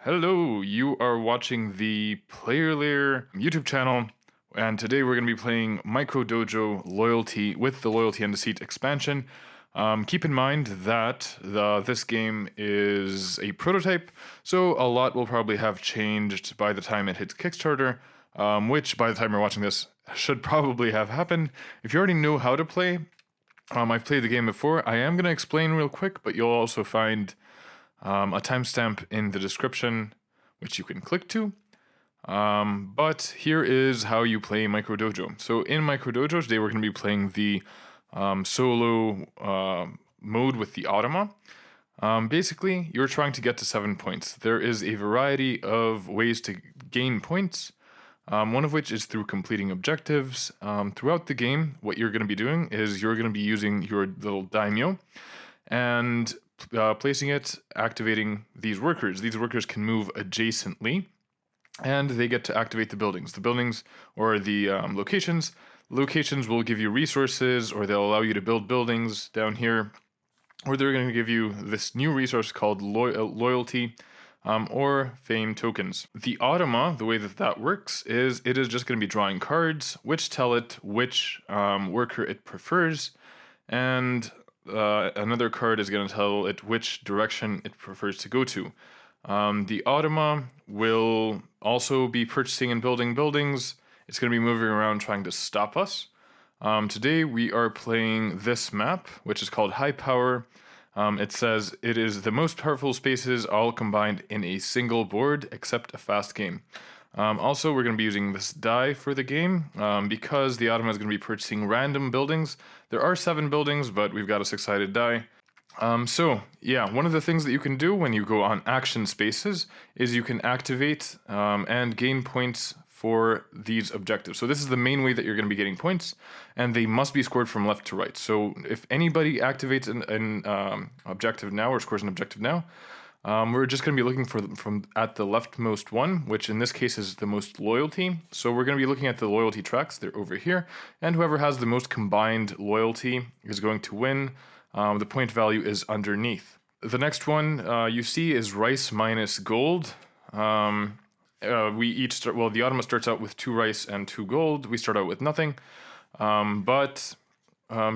Hello, you are watching the Player Lair YouTube channel, and today we're going to be playing Micro Dojo Loyalty with the Loyalty and Deceit expansion. Keep in mind that this game is a prototype, so a lot will probably have changed by the time it hits Kickstarter, which by the time you're watching this should probably have happened. If you already know how to play, I've played the game before. I am going to explain real quick, but you'll also find a timestamp in the description, which you can click to. But here is how you play Micro Dojo. So in Micro Dojo today we're going to be playing the solo mode with the Automa. Basically, you're trying to get to 7 points. There is a variety of ways to gain points, one of which is through completing objectives. Throughout the game, what you're going to be doing is you're going to be using your little daimyo and placing it, activating these workers. These workers can move adjacently, and they get to activate the buildings. The buildings, or the locations will give you resources, or they'll allow you to build buildings down here, or they're going to give you this new resource called loyalty, or fame tokens. The Automa, the way that works is it is just going to be drawing cards, which tell it which worker it prefers, and another card is going to tell it which direction it prefers to go to. The Automa will also be purchasing and building buildings. It's going to be moving around trying to stop us. Today we are playing this map, which is called High Power. It says it is the most powerful spaces all combined in a single board, except a fast game. Also, we're going to be using this die for the game because the Automa is going to be purchasing random buildings. There are 7 buildings, but we've got a 6-sided die. So, yeah, one of the things that you can do when you go on action spaces is you can activate and gain points for these objectives. So this is the main way that you're going to be getting points, and they must be scored from left to right. So if anybody activates an objective now or scores an objective now, we're just going to be looking from at the leftmost one, which in this case is the most loyalty. So we're going to be looking at the loyalty tracks. They're over here, and whoever has the most combined loyalty is going to win. The point value is underneath. The next one you see is rice minus gold. We each start, well, the Automa starts out with 2 rice and 2 gold. We start out with nothing, but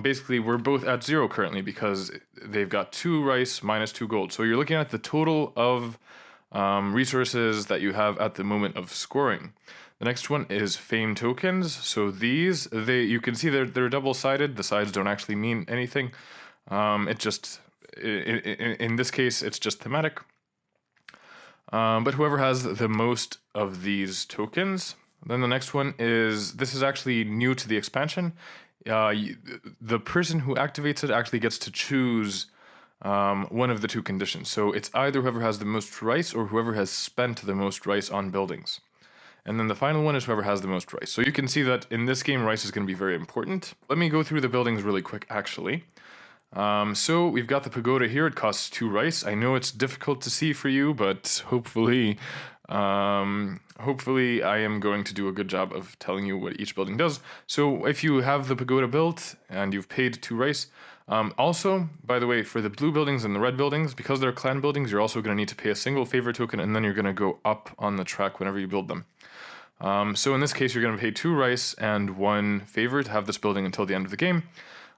basically we're both at 0 currently because they've got 2 rice minus 2 gold. So you're looking at the total of resources that you have at the moment of scoring. The next one is fame tokens. So these, you can see they're double-sided. The sides don't actually mean anything. It just, in this case, it's just thematic. But whoever has the most of these tokens. Then the next one is, this is actually new to the expansion. The person who activates it actually gets to choose one of the 2 conditions. So it's either whoever has the most rice or whoever has spent the most rice on buildings. And then the final one is whoever has the most rice. So you can see that in this game, rice is going to be very important. Let me go through the buildings really quick, actually. So we've got the pagoda here. It costs 2 rice. I know it's difficult to see for you, but hopefully I am going to do a good job of telling you what each building does. So if you have the pagoda built and you've paid 2 rice, also, by the way, for the blue buildings and the red buildings, because they're clan buildings, you're also going to need to pay a single favor token, and then you're going to go up on the track whenever you build them. So in this case, you're going to pay 2 rice and 1 favor to have this building until the end of the game.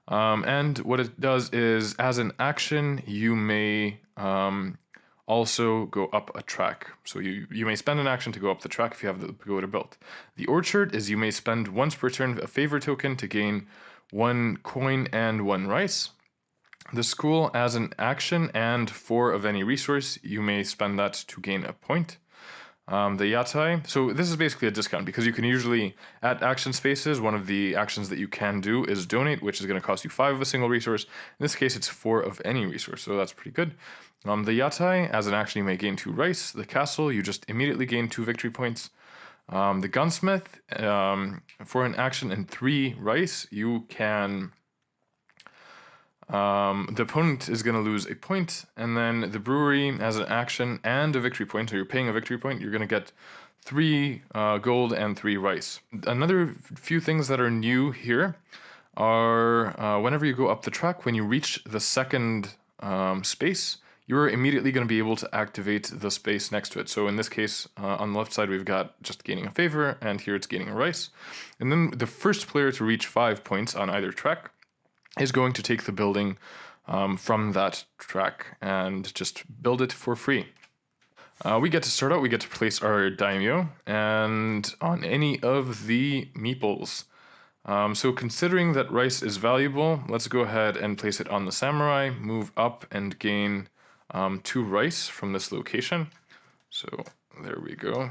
And what it does is, as an action, you may also go up a track. So you may spend an action to go up the track if you have the pagoda built. The orchard is you may spend once per turn a favor token to gain 1 coin and 1 rice. The school, as an action and 4 of any resource, you may spend that to gain a point. The yatai, so this is basically a discount because you can usually, at action spaces, one of the actions that you can do is donate, which is going to cost you 5 of a single resource. In this case, it's 4 of any resource, so that's pretty good. The yatai, as an action, you may gain 2 rice. The castle, you just immediately gain 2 victory points. The gunsmith, for an action and 3 rice, you can... the opponent is going to lose a point, and then the brewery as an action and a victory point, so you're paying a victory point, you're going to get 3 gold and 3 rice. Another few things that are new here are whenever you go up the track, when you reach the second space, you're immediately going to be able to activate the space next to it. So in this case, on the left side, we've got just gaining a favor, and here it's gaining a rice. And then the first player to reach 5 points on either track is going to take the building from that track and just build it for free. We get to start out, we get to place our daimyo and on any of the meeples. So considering that rice is valuable, let's go ahead and place it on the samurai, move up and gain 2 rice from this location. So there we go.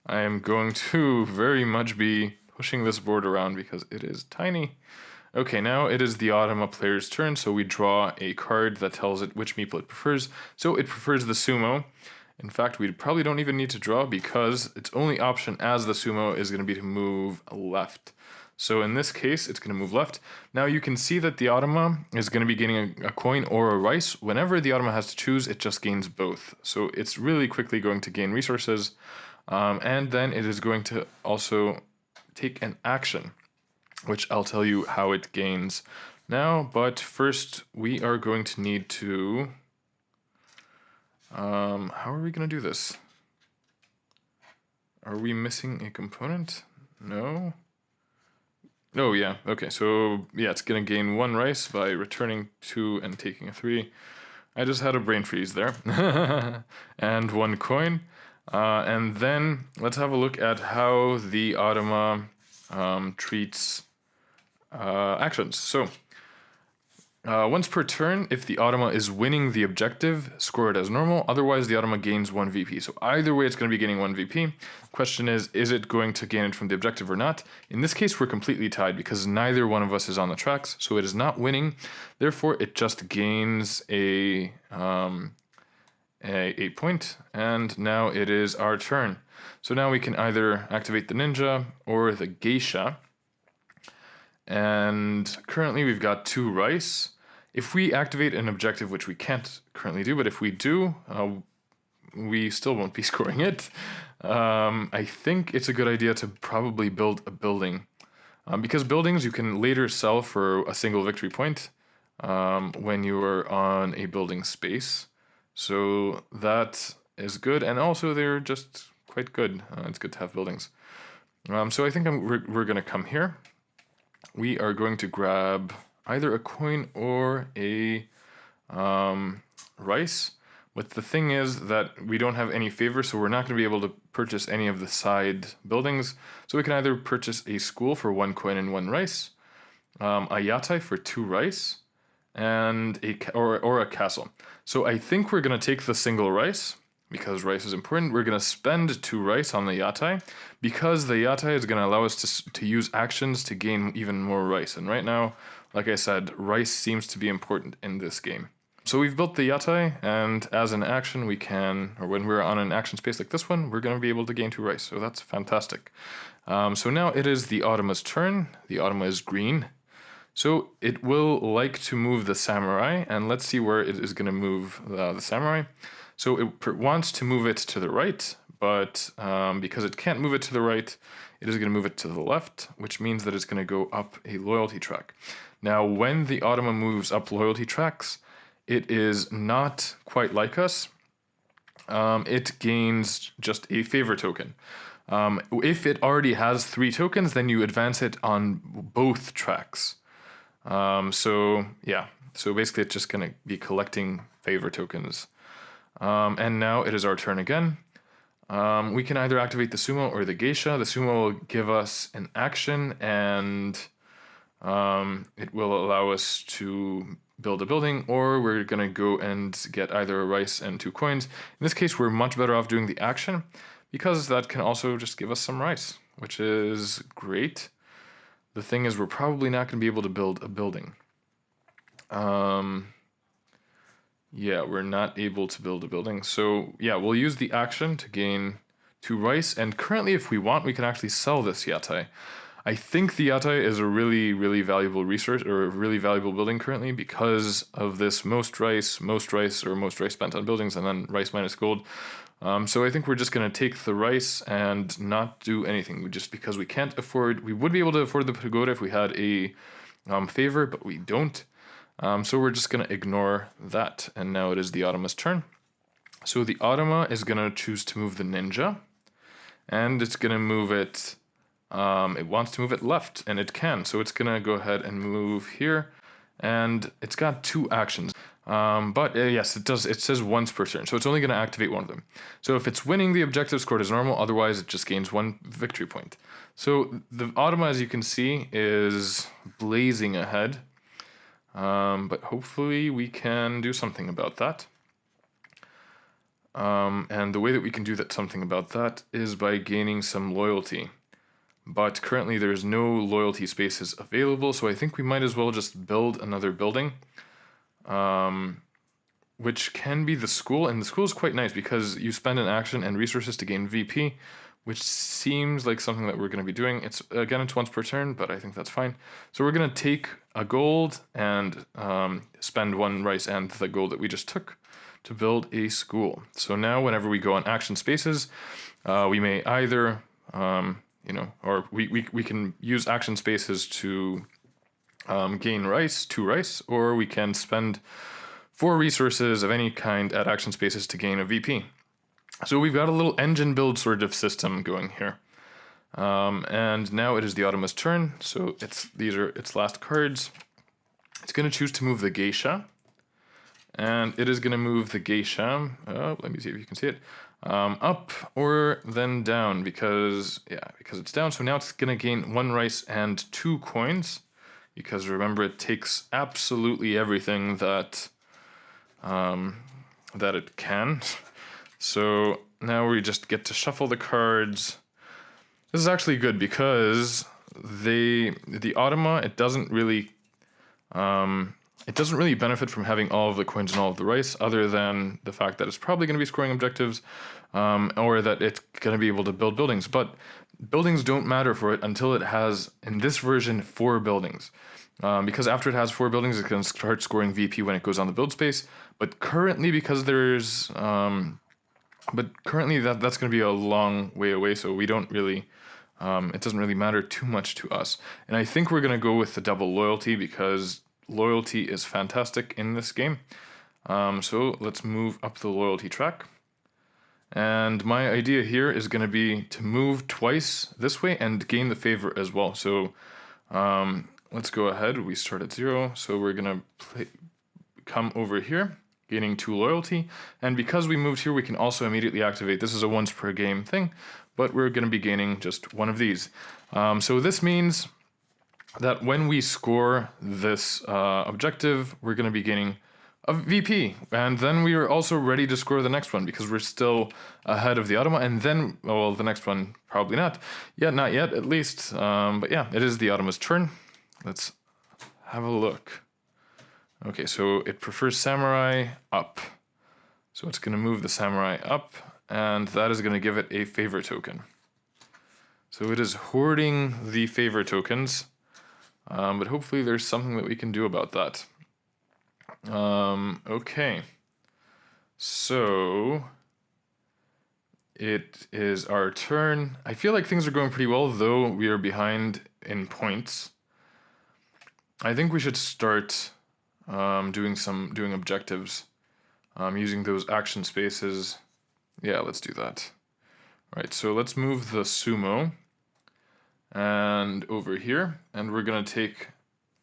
I am going to very much be pushing this board around because it is tiny. Okay, now it is the Automa player's turn, so we draw a card that tells it which meeple it prefers. So it prefers the sumo. In fact, we probably don't even need to draw because its only option as the sumo is going to be to move left. So in this case, it's going to move left. Now you can see that the Automa is going to be gaining a coin or a rice. Whenever the Automa has to choose, it just gains both. So it's really quickly going to gain resources. And then it is going to also take an action, which I'll tell you how it gains now. But first, we are going to need to... how are we going to do this? Are we missing a component? No. Oh, yeah. Okay, so yeah, it's going to gain 1 rice by returning 2 and taking a 3. I just had a brain freeze there. And 1 coin. And then let's have a look at how the Automa treats actions. So once per turn, if the Automa is winning the objective, score it as normal. Otherwise, the Automa gains 1 VP. So either way, it's going to be gaining 1 VP. Question is it going to gain it from the objective or not? In this case, we're completely tied because neither one of us is on the tracks. So it is not winning. Therefore, it just gains a point. And now it is our turn. So now we can either activate the ninja or the geisha. And currently, we've got 2 rice. If we activate an objective, which we can't currently do, but if we do, we still won't be scoring it. I think it's a good idea to probably build a building. Because buildings you can later sell for a single victory point when you are on a building space. So that is good, and also they're just quite good. It's good to have buildings. So I think we're going to come here. We are going to grab either a coin or a rice. But the thing is that we don't have any favor, so we're not going to be able to purchase any of the side buildings. So we can either purchase a school for 1 coin and 1 rice, a yatai for 2 rice, and or a castle. So I think we're going to take the single rice, because rice is important. We're going to spend 2 rice on the yatai, because the yatai is going to allow us to use actions to gain even more rice. And right now, like I said, rice seems to be important in this game. So we've built the yatai, and as an action we can, or when we're on an action space like this one, we're going to be able to gain 2 rice. So that's fantastic. So now it is the Automa's turn. The Automa is green. So it will like to move the samurai, and let's see where it is going to move the samurai. So it wants to move it to the right, but because it can't move it to the right, it is going to move it to the left, which means that it's going to go up a loyalty track. Now, when the Automa moves up loyalty tracks, it is not quite like us. It gains just a favor token. If it already has 3 tokens, then you advance it on both tracks. So basically it's just going to be collecting favor tokens. And now it is our turn again. We can either activate the sumo or the geisha. The sumo will give us an action, and it will allow us to build a building, or we're going to go and get either a rice and 2 coins. In this case, we're much better off doing the action, because that can also just give us some rice, which is great. The thing is, we're probably not going to be able to build a building. Yeah, we're not able to build a building. So yeah, we'll use the action to gain 2 rice, and currently if we want, we can actually sell this yatai. I think the yatai is a really, really valuable resource, or a really valuable building currently, because of this most rice spent on buildings, and then rice minus gold. So I think we're just going to take the rice and not do anything, just because we can't afford. We would be able to afford the pagoda if we had a favor, but we don't. So we're just going to ignore that. And now it is the Automa's turn. So the Automa is going to choose to move the ninja. And it's going to move it, it wants to move it left, and it can. So it's going to go ahead and move here. And it's got 2 actions. But yes, it does. It says once per turn, so it's only going to activate one of them. So if it's winning, the objective scored as normal. Otherwise, it just gains 1 victory point. So the Automa, as you can see, is blazing ahead. But hopefully we can do something about that. And the way that we can do something about that is by gaining some loyalty. But currently there's no loyalty spaces available, so I think we might as well just build another building. Which can be the school, and the school is quite nice because you spend an action and resources to gain VP, which seems like something that we're going to be doing. It's once per turn, but I think that's fine. So we're going to take a gold and spend 1 rice and the gold that we just took to build a school. So now whenever we go on action spaces, we may either, or we can use action spaces to gain rice, 2 rice, or we can spend 4 resources of any kind at action spaces to gain a VP. So we've got a little engine build sort of system going here. And now it is the Automa's turn, so these are its last cards. It's going to choose to move the geisha. And it is going to move the geisha, let me see if you can see it, up or then down because it's down. So now it's going to gain 1 rice and 2 coins. Because remember, it takes absolutely everything that it can. So now we just get to shuffle the cards. This is actually good because the Automa, it doesn't really benefit from having all of the coins and all of the rice, other than the fact that it's probably going to be scoring objectives, or that it's going to be able to build buildings. But buildings don't matter for it until it has, in this version, 4 buildings. Because after it has 4 buildings, it can start scoring VP when it goes on the build space. But currently, because there's, that's going to be a long way away, so we don't really, it doesn't really matter too much to us. And I think we're going to go with the double loyalty because loyalty is fantastic in this game. So let's move up the loyalty track. And my idea here is going to be to move twice this way and gain the favor as well. So let's go ahead. We start at 0. So we're going to come over here, gaining 2 loyalty. And because we moved here, we can also immediately activate. This is a once per game thing, but we're going to be gaining just 1 of these. So this means that when we score this objective, we're going to be gaining a VP, and then we are also ready to score the next one because we're still ahead of the Automa, and then, well, the next one, probably not. Yeah, not yet, at least. But yeah, it is the Automa's turn. Let's have a look. Okay, so it prefers Samurai up. So it's going to move the Samurai up, and that is going to give it a favor token. So it is hoarding the favor tokens, but hopefully there's something that we can do about that. Okay, so it is our turn. I feel like things are going pretty well, though we are behind in points. I think we should start doing objectives, using those action spaces. Yeah, let's do that. All right, so let's move the sumo and over here, and we're gonna take,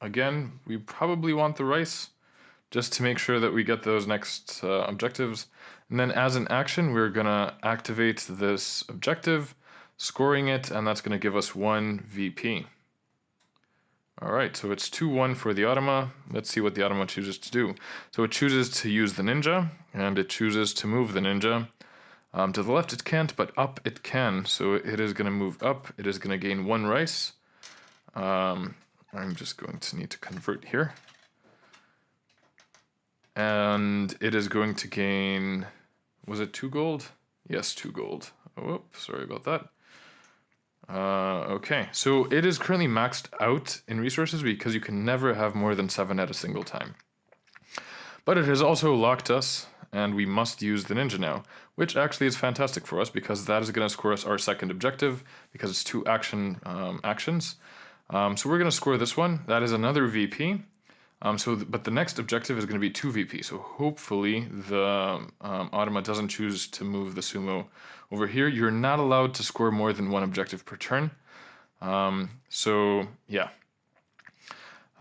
again, we probably want the rice, just to make sure that we get those next objectives. And then as an action, we're gonna activate this objective, scoring it, and that's gonna give us 1 VP. All right, so it's 2-1 for the Automa. Let's see what the Automa chooses to do. So it chooses to use the ninja, and it chooses to move the ninja. To the left it can't, but up it can. So it is gonna move up. It is gonna gain 1 rice. I'm just going to need to convert here. And it is going to gain, was it 2 gold? Yes, 2 gold. Oh, sorry about that. Okay, so it is currently maxed out in resources because you can never have more than 7 at a single time. But it has also locked us, and we must use the ninja now, which actually is fantastic for us because that is going to score us our second objective because it's 2 actions. So we're going to score this one. That is another VP. But the next objective is going to be 2 VP. So hopefully the Automa doesn't choose to move the sumo over here. You're not allowed to score more than 1 objective per turn. So yeah,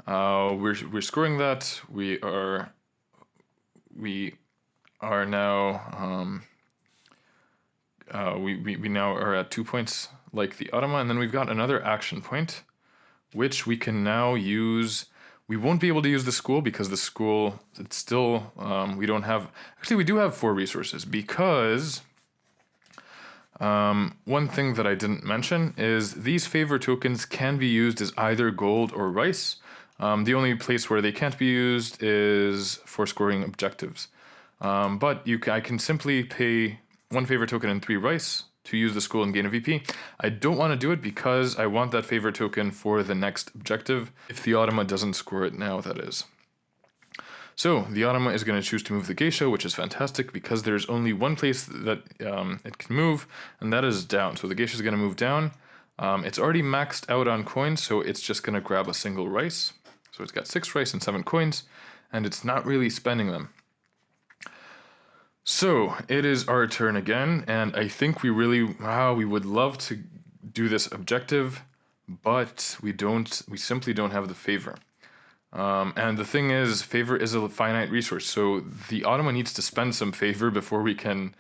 we're scoring that. We are now we now are at 2 points like the Automa, and then we've got another action point, which we can now use. We won't be able to use the school because the school, it's still, we don't have, actually we do have 4 resources because one thing that I didn't mention is these favor tokens can be used as either gold or rice. The only place where they can't be used is for scoring objectives. But I can simply pay 1 favor token and 3 rice to use the school and gain a VP. I don't want to do it because I want that favor token for the next objective, if the Automa doesn't score it now, that is. So the Automa is going to choose to move the Geisha, which is fantastic because there's only one place that it can move, and that is down. So the Geisha is going to move down. It's already maxed out on coins, so it's just going to grab a single rice. So it's got 6 rice and 7 coins, and it's not really spending them. So it is our turn again, and I think we would love to do this objective, but we simply don't have the favor. And the thing is, favor is a finite resource, so the Automa needs to spend some favor before we can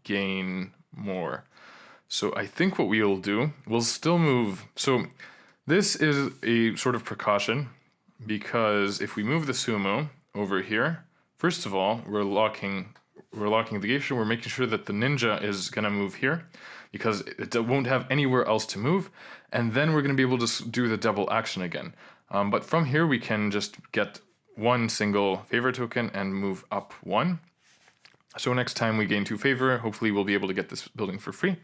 gain more. So I think what we'll do, we'll still move. So this is a sort of precaution, because if we move the sumo over here, first of all, we're locking the Geisha. We're making sure that the ninja is gonna move here because it won't have anywhere else to move, and then we're gonna be able to do the double action again. But from here we can just get 1 single favor token and move up 1. So next time we gain 2 favor, hopefully we'll be able to get this building for free.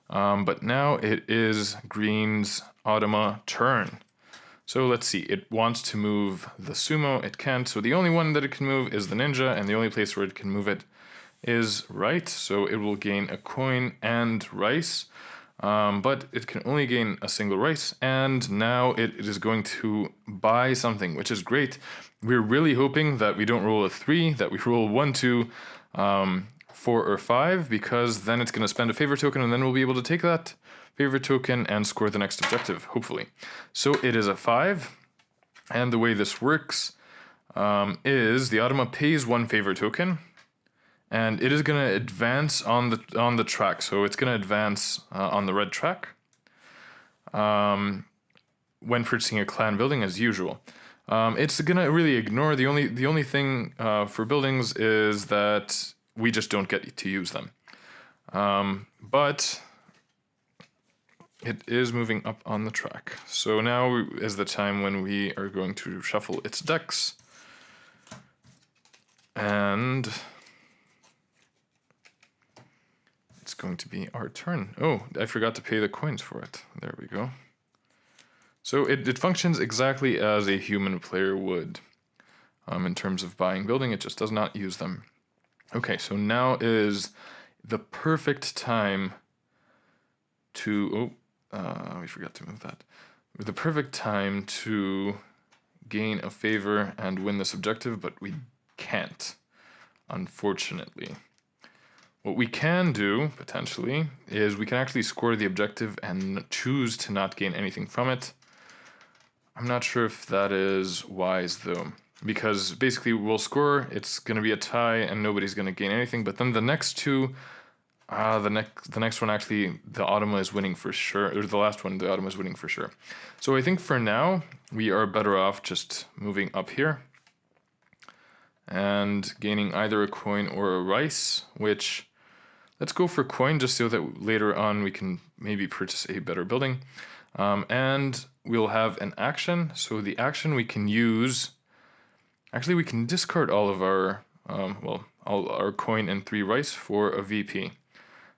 But now it is Green's Automa turn. So let's see, it wants to move the sumo, it can't, so the only one that it can move is the ninja, and the only place where it can move it is right, so it will gain a coin and rice, but it can only gain a single rice, and now it is going to buy something, which is great. We're really hoping that we don't roll a 3, that we roll 1, 2, 4 or 5, because then it's going to spend a favor token, and then we'll be able to take that favor token and score the next objective, hopefully. So it is a 5, and the way this works is the Automa pays 1 favor token, and it is going to advance on the track. So it's going to advance on the red track when purchasing a clan building as usual. It's going to really ignore the only thing for buildings is that we just don't get to use them. But it is moving up on the track. So now is the time when we are going to shuffle its decks. And it's going to be our turn. Oh, I forgot to pay the coins for it. There we go. So it functions exactly as a human player would. In terms of buying building, it just does not use them. Okay, so now is the perfect time to... we forgot to move that. The perfect time to gain a favor and win this objective, but we can't, unfortunately. What we can do, potentially, is we can actually score the objective and choose to not gain anything from it. I'm not sure if that is wise, though, because basically we'll score, it's going to be a tie, and nobody's going to gain anything, but then the next two... the next one, actually, the Automa is winning for sure. Or the last one, the Automa is winning for sure. So I think for now, we are better off just moving up here and gaining either a coin or a rice, which, let's go for coin just so that later on we can maybe purchase a better building. And we'll have an action. So the action we can use, actually we can discard all of our, all our coin and 3 rice for a VP.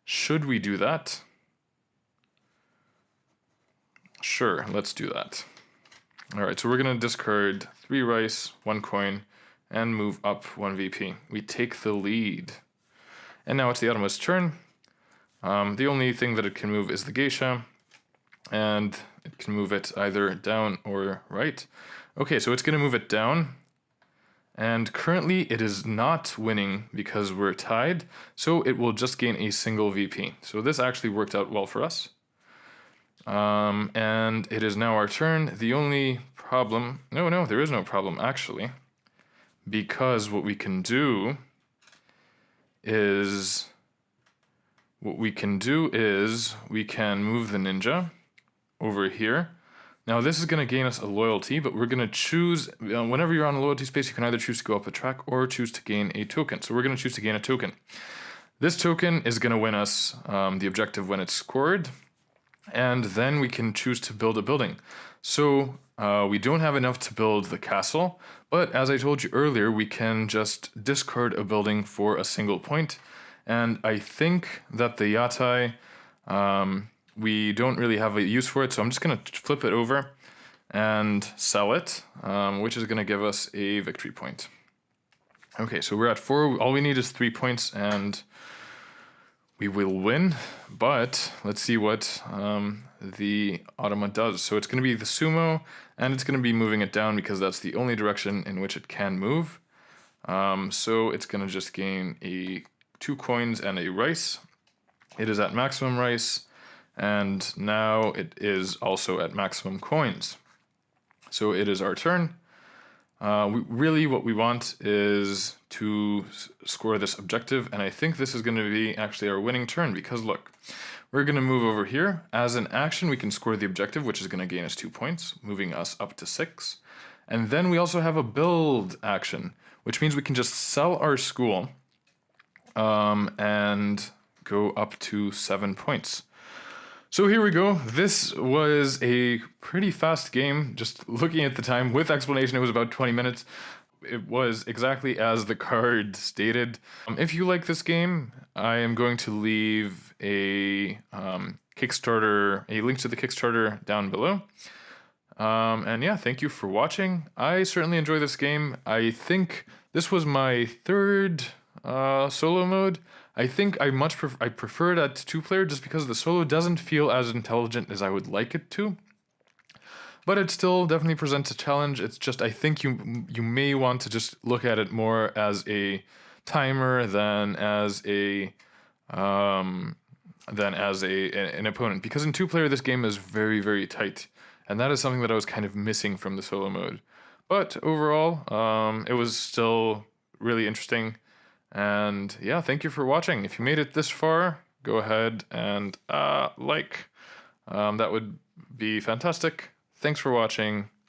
Should we do that? Sure, let's do that. All right, so we're going to discard 3 rice, 1 coin, and move up 1 VP. We take the lead. And now it's the Automa's turn. The only thing that it can move is the Geisha, and It can move it either down or right. Okay, so it's going to move it down. And currently it is not winning because we're tied, so it will just gain a single VP. So this actually worked out well for us. And it is now our turn. The only problem, no, there is no problem actually, because what we can do is we can move the ninja over here. Now this is going to gain us a loyalty, but we're going to choose, whenever you're on a loyalty space, you can either choose to go up a track or choose to gain a token. So we're going to choose to gain a token. This token is going to win us the objective when it's scored, and then we can choose to build a building. So we don't have enough to build the castle, but as I told you earlier, we can just discard a building for a single point. And I think that the yatai, we don't really have a use for it, so I'm just going to flip it over and sell it, which is going to give us a victory point. Okay, so we're at 4. All we need is 3 points, and we will win. But let's see what the Automa does. So it's going to be the sumo, and it's going to be moving it down because that's the only direction in which it can move. So it's going to just gain 2 coins and a rice. It is at maximum rice, and now it is also at maximum coins. So it is our turn. Really what we want is to score this objective, and I think this is going to be actually our winning turn, because look, we're going to move over here. As an action, we can score the objective, which is going to gain us 2 points, moving us up to 6. And then we also have a build action, which means we can just sell our school and go up to 7 points. So here we go. This was a pretty fast game. Just looking at the time, with explanation, it was about 20 minutes. It was exactly as the card stated. If you like this game, I am going to leave a Kickstarter, a link to the Kickstarter down below. And yeah, thank you for watching. I certainly enjoy this game. I think this was my third solo mode. I think I prefer it at 2-player just because the solo doesn't feel as intelligent as I would like it to. But it still definitely presents a challenge. It's just, I think you may want to just look at it more as a timer than as an opponent, because in 2-player this game is very, very tight, and that is something that I was kind of missing from the solo mode. But overall, it was still really interesting. And yeah, thank you for watching. If you made it this far, go ahead and like. That would be fantastic. Thanks for watching.